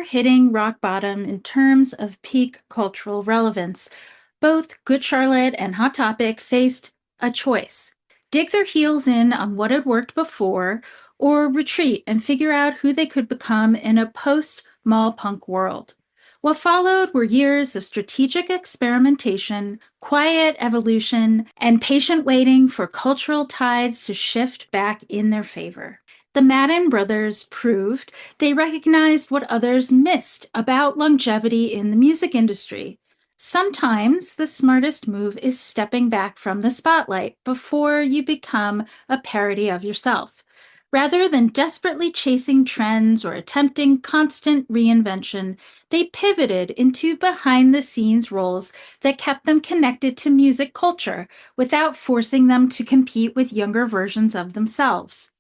hitting rock bottom in terms of peak cultural relevance. Both Good Charlotte and Hot Topic faced a choice: dig their heels in on what had worked before, or retreat and figure out who they could become in a post mall punk world. What followed were years of strategic experimentation, quiet evolution, and patient waiting for cultural tides to shift back in their favor. The Madden brothers proved they recognized what others missed about longevity in the music industry. Sometimes the smartest move is stepping back from the spotlight before you become a parody of yourself. Rather than desperately chasing trends or attempting constant reinvention, they pivoted into behind the scenes roles that kept them connected to music culture without forcing them to compete with younger versions of themselves.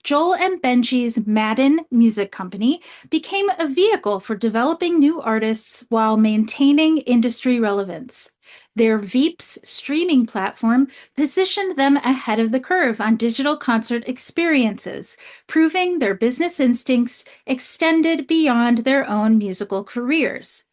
Joel and Benji's Madden Music Company became a vehicle for developing new artists while maintaining industry relevance. Their Veeps streaming platform positioned them ahead of the curve on digital concert experiences, proving their business instincts extended beyond their own musical careers.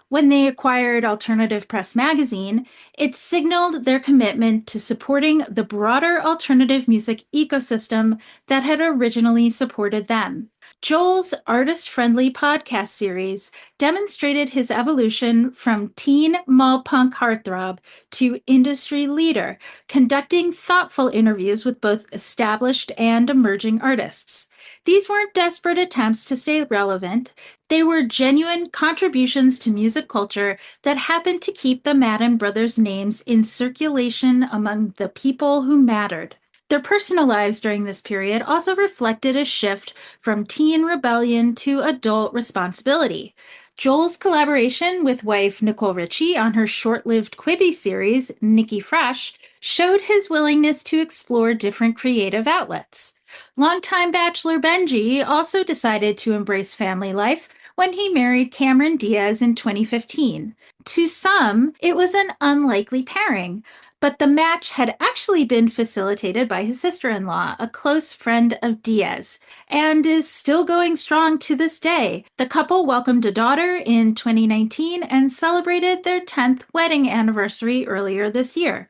When they acquired Alternative Press magazine, it signaled their commitment to supporting the broader alternative music ecosystem that had originally supported them. Joel's artist-friendly podcast series demonstrated his evolution from teen mall punk heartthrob to industry leader, conducting thoughtful interviews with both established and emerging artists. These weren't desperate attempts to stay relevant. They were genuine contributions to music culture that happened to keep the Madden brothers' names in circulation among the people who mattered. Their personal lives during this period also reflected a shift from teen rebellion to adult responsibility. Joel's collaboration with wife Nicole Richie on her short-lived Quibi series, Nikki Fresh, showed his willingness to explore different creative outlets. Longtime bachelor Benji also decided to embrace family life when he married Cameron Diaz in 2015. To some, it was an unlikely pairing, but the match had actually been facilitated by his sister-in-law, a close friend of Diaz, and is still going strong to this day. The couple welcomed a daughter in 2019 and celebrated their 10th wedding anniversary earlier this year.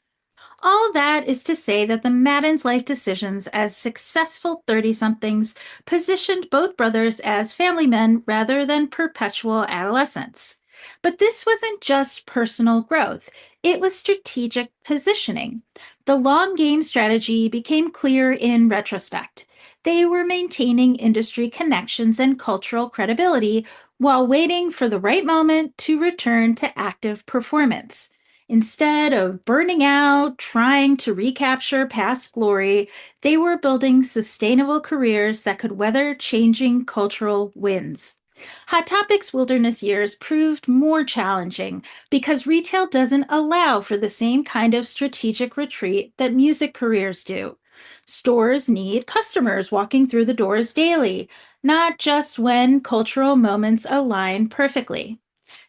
All that is to say that the Madden's life decisions as successful 30-somethings positioned both brothers as family men rather than perpetual adolescents. But this wasn't just personal growth, it was strategic positioning. The long game strategy became clear in retrospect. They were maintaining industry connections and cultural credibility while waiting for the right moment to return to active performance. Instead of burning out, trying to recapture past glory, they were building sustainable careers that could weather changing cultural winds. Hot Topic's wilderness years proved more challenging because retail doesn't allow for the same kind of strategic retreat that music careers do. Stores need customers walking through the doors daily, not just when cultural moments align perfectly.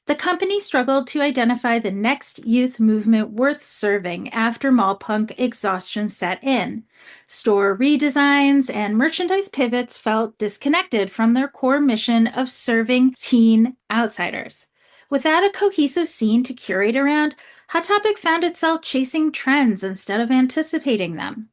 The company struggled to identify the next youth movement worth serving after mall punk exhaustion set in. Store redesigns and merchandise pivots felt disconnected from their core mission of serving teen outsiders. Without a cohesive scene to curate around, Hot Topic found itself chasing trends instead of anticipating them.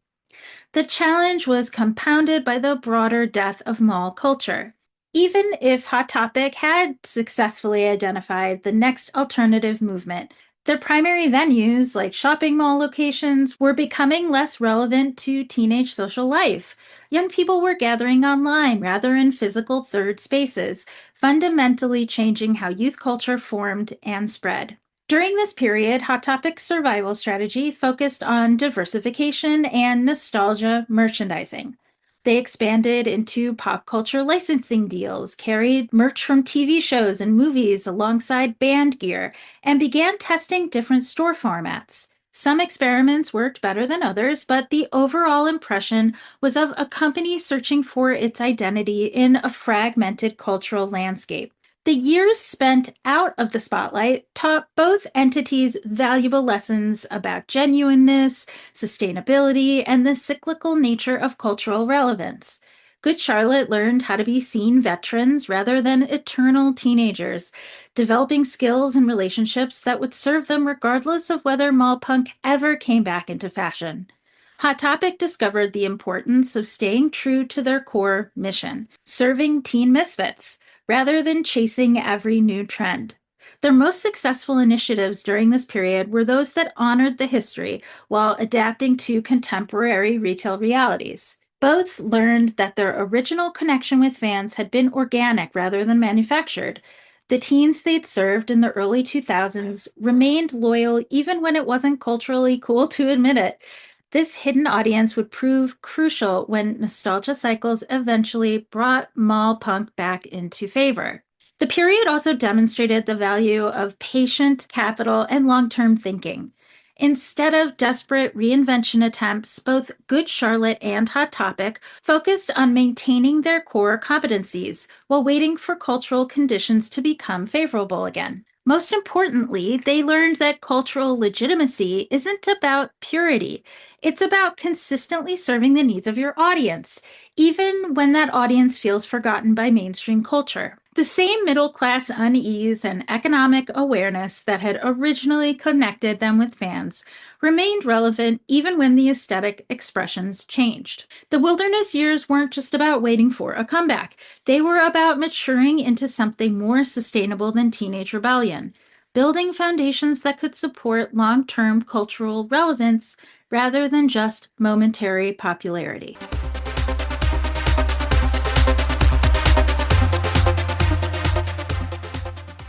The challenge was compounded by the broader death of mall culture. Even if Hot Topic had successfully identified the next alternative movement, their primary venues, like shopping mall locations, were becoming less relevant to teenage social life. Young people were gathering online rather than physical third spaces, fundamentally changing how youth culture formed and spread. During this period, Hot Topic's survival strategy focused on diversification and nostalgia merchandising. They expanded into pop culture licensing deals, carried merch from TV shows and movies alongside band gear, and began testing different store formats. Some experiments worked better than others, but the overall impression was of a company searching for its identity in a fragmented cultural landscape. The years spent out of the spotlight taught both entities valuable lessons about genuineness, sustainability, and the cyclical nature of cultural relevance. Good Charlotte learned how to be seen veterans rather than eternal teenagers, developing skills and relationships that would serve them regardless of whether mall punk ever came back into fashion. Hot Topic discovered the importance of staying true to their core mission, serving teen misfits, rather than chasing every new trend. Their most successful initiatives during this period were those that honored the history while adapting to contemporary retail realities. Both learned that their original connection with fans had been organic rather than manufactured. The teens they'd served in the early 2000s remained loyal even when it wasn't culturally cool to admit it. This hidden audience would prove crucial when nostalgia cycles eventually brought mall punk back into favor. The period also demonstrated the value of patient capital and long term thinking. Instead of desperate reinvention attempts, both Good Charlotte and Hot Topic focused on maintaining their core competencies while waiting for cultural conditions to become favorable again. Most importantly, they learned that cultural legitimacy isn't about purity. It's about consistently serving the needs of your audience, even when that audience feels forgotten by mainstream culture. The same middle class unease and economic awareness that had originally connected them with fans remained relevant even when the aesthetic expressions changed. The wilderness years weren't just about waiting for a comeback, they were about maturing into something more sustainable than teenage rebellion, building foundations that could support long term cultural relevance rather than just momentary popularity.